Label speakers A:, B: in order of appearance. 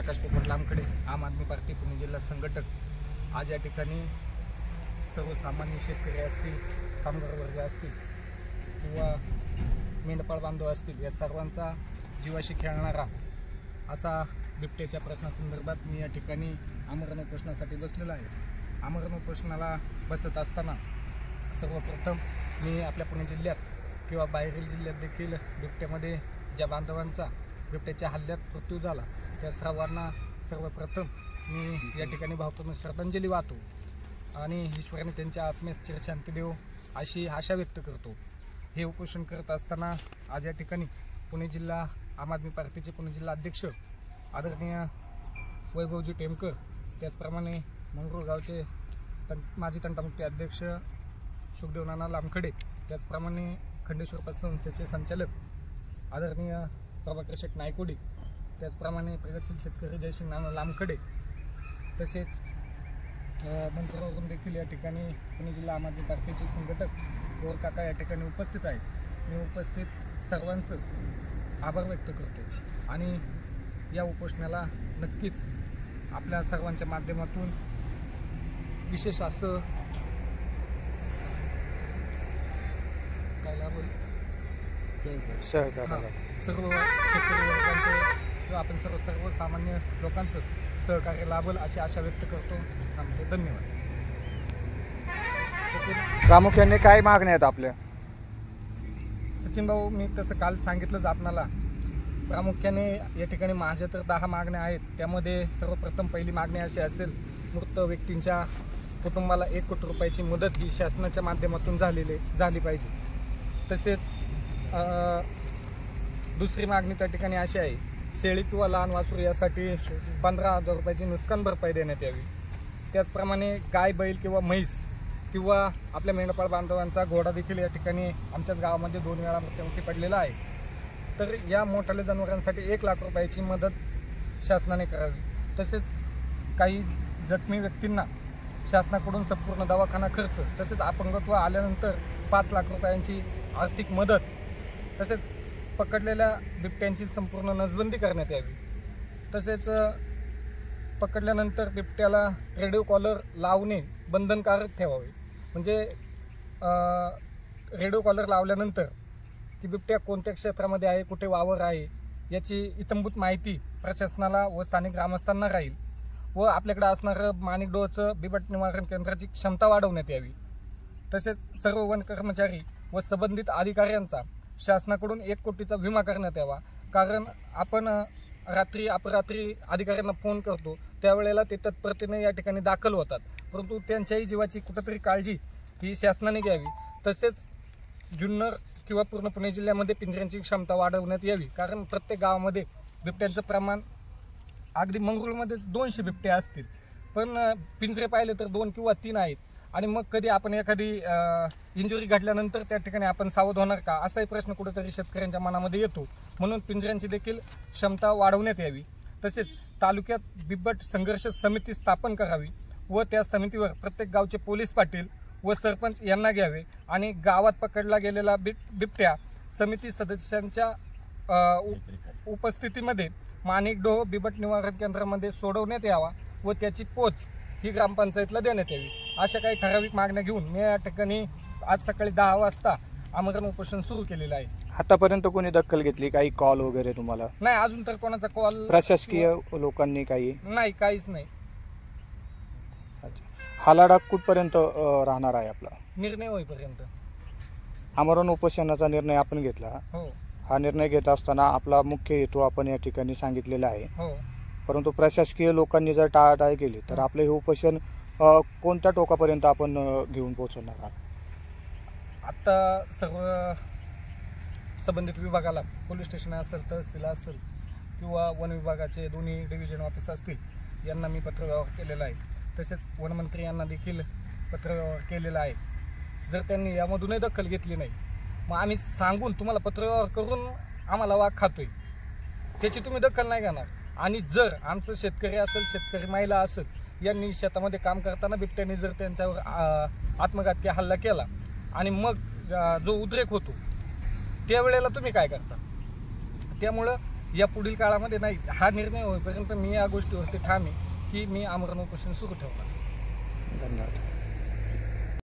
A: प्रकाश पोपट लामखडे, आम आदमी पार्टी पुणे जिल्हा संघटक। आज या ठिकाणी सर्वसामान्य शेतकरी असतील, कामगार वर्ग असतील किंवा मेंढपाळ बांधव असतील, या सर्वांचा जीवाशी खेळणारा असा बिबट्याच्या प्रश्नासंदर्भात मी या ठिकाणी आमरण उपोषणासाठी बसलेला आहे। आमरण उपोषणाला बसत असताना सर्वप्रथम मी आपल्या पुणे जिल्ह्यात किंवा बाहेरील जिल्ह्यात देखील बिबट्यामध्ये ज्या बांधवांचा बिबट्याच्या हल्ल्यात मृत्यू झाला त्या सर्वांना सर्वप्रथम मी या ठिकाणी भावपूर्ण श्रद्धांजली वाहतो आणि ईश्वराने त्यांच्या आत्म्यास चिरशांती देव अशी आशा व्यक्त करतो। हे उपोषण करत असताना आज या ठिकाणी पुणे जिल्हा आम आदमी पार्टीचे पुणे जिल्हा अध्यक्ष आदरणीय वैभवजी टेमकर, त्याचप्रमाणे मंगरूळ गावचे माजी तंटामुक्ती अध्यक्ष सुखदेव नाना लामखडे, त्याचप्रमाणे खंडेश्वर पतसंस्थेचे संचालक आदरणीय प्रभाकर शेठ नायकोडी, त्याचप्रमाणे प्रगतशील शेतकरी जयसिंग नाना लामखडे, तसेच मंत्रावरून देखील या ठिकाणी पुणे जिल्हा आम आदमी पार्टीचे संघटक गोर काका या ठिकाणी उपस्थित आहेत। मी उपस्थित सर्वांचं आभार व्यक्त करतो आणि या उपोषणाला नक्कीच आपल्या सर्वांच्या माध्यमातून विशेष असं सर्व शेतकरी वर्गांचं किंवा आपण सर्वसामान्य लोकांचं सहकार्य लाभेल अशी आशा व्यक्त करतो। धन्यवाद।
B: प्रामुख्याने काय मागण्या आहेत आपल्या?
A: सचिन भाऊ, मी तसं काल सांगितलंच आपणाला, प्रामुख्याने या ठिकाणी माझ्या तर 10 मागण्या आहेत। त्यामध्ये सर्वप्रथम पहिली मागणी अशी असेल, मृत व्यक्तींच्या कुटुंबाला 1 कोटी रुपयाची मदत ही शासनाच्या माध्यमातून झाली पाहिजे। तसेच दुसरी मागणी त्या ठिकाणी अशी आहे, शेळी किंवा लहान वासरू यासाठी 15,000 रुपयाची नुकसान भरपाई देण्यात यावी। त्याचप्रमाणे गाय, बैल किंवा म्हैस किंवा आपल्या मेंढपाळ बांधवांचा घोडा देखील या ठिकाणी आमच्याच गावामध्ये 2 वेळा मृत्युमुखी पडलेला आहे। तर या मोठाल्या जनावरांसाठी 1 लाख रुपयाची मदत शासनाने करावी। तसेच काही जखमी व्यक्तींना शासनाकडून संपूर्ण दवाखाना खर्च, तसेच अपंगत्व आल्यानंतर 5 लाख रुपयांची आर्थिक मदत, तसेच पकडलेल्या बिबट्यांची संपूर्ण नसबंदी करण्यात यावी। तसेच पकडल्यानंतर बिबट्याला रेडिओ कॉलर लावणे बंधनकारक ठेवावे। म्हणजे रेडिओ कॉलर लावल्यानंतर की बिबट्या कोणत्या क्षेत्रामध्ये आहे, कुठे वावर आहे याची इत्थंभूत माहिती प्रशासनाला व स्थानिक ग्रामस्थांना राहील व आपल्याकडे असणारं माणिकडोहचं बिबट निवारण केंद्राची क्षमता वाढवण्यात यावी। तसेच सर्व वन कर्मचारी व संबंधित अधिकाऱ्यांचा शासनाकडून 1 कोटीचा विमा करण्यात यावा। कारण आपण रात्री अपरात्री अधिकाऱ्यांना फोन करतो त्यावेळेला ते तत्परतेने या ठिकाणी दाखल होतात, परंतु त्यांच्याही जीवाची कुठेतरी काळजी ही शासनाने घ्यावी। तसेच जुन्नर किंवा पूर्ण पुणे जिल्ह्यामध्ये पिंजऱ्यांची क्षमता वाढवण्यात यावी। कारण प्रत्येक गावामध्ये बिबट्यांचं प्रमाण, अगदी मंगरूळमध्ये 200 बिबट्या असतील, पण पिंजरे पाहिले तर 2 किंवा 3 आहेत आणि मग कधी आपण एखादी इंजुरी घडल्यानंतर त्या ठिकाणी आपण सावध होणार का, असाही प्रश्न कुठेतरी शेतकऱ्यांच्या मनामध्ये येतो। म्हणून पिंजऱ्यांची देखील क्षमता वाढवण्यात यावी। तसेच तालुक्यात बिबट संघर्ष समिती स्थापन करावी व त्या समितीवर प्रत्येक गावचे पोलीस पाटील व सरपंच यांना घ्यावे आणि गावात पकडला गेलेला बिबट्या समिती सदस्यांच्या उपस्थितीमध्ये माणिकडोह बिबट निवारण केंद्रामध्ये सोडवण्यात यावा व त्याची पोच ही ग्रामपंचायतला देण्यात यावी। अशा काही ठराविक मागण्या घेऊन मी या ठिकाणी आज सकाळी 10 वाजता आमरण उपोषण सुरू केलेलं आहे।
B: आतापर्यंत कोणी दखल घेतली? काही कॉल वगैरे तुम्हाला?
A: नाही, अजून तर कोणाचा कॉल
B: प्रशासकीय लोकांनी काही
A: नाही, काहीच नाही।
B: हा लढा कुठपर्यंत राहणार आहे आपला?
A: निर्णय होईपर्यंत।
B: आमरण उपोषणाचा निर्णय आपण घेतला।
A: हो।
B: हा निर्णय घेत असताना आपला मुख्य हेतू आपण या ठिकाणी सांगितलेला आहे।
A: हो।
B: परंतु प्रशासकीय लोकांनी जर टाळाटाळ केली तर आपले हे उपोषण कोणत्या टोकापर्यंत आपण घेऊन पोहोचवणार आहात?
A: आता सर्व संबंधित विभागाला, पोलीस स्टेशन असेल, तहसील असेल किंवा वन विभागाचे दोन्ही डिव्हिजन ऑफिस असतील, यांना मी पत्रव्यवहार केलेला आहे। तसेच वनमंत्री यांना देखील पत्रव्यवहार केलेला आहे। जर त्यांनी यामधूनही दखल घेतली नाही, मग आम्ही सांगून तुम्हाला पत्रव्यवहार करून आम्हाला वाघ खातोय त्याची तुम्ही दखल नाही घेणार, आणि जर आमचं शेतकरी असेल, शेतकरी महिला असेल, यांनी शेतामध्ये काम करताना बिबट्याने जर त्यांच्यावर आत्मघातकी हल्ला केला आणि मग जो उद्रेक होतो त्यावेळेला तुम्ही काय करता? त्यामुळं या पुढील काळामध्ये नाही, हा निर्णय होईपर्यंत मी या गोष्टीवरती ठाम आहे की मी आमरण उपोषण सुरू ठेवणार.
B: धन्यवाद.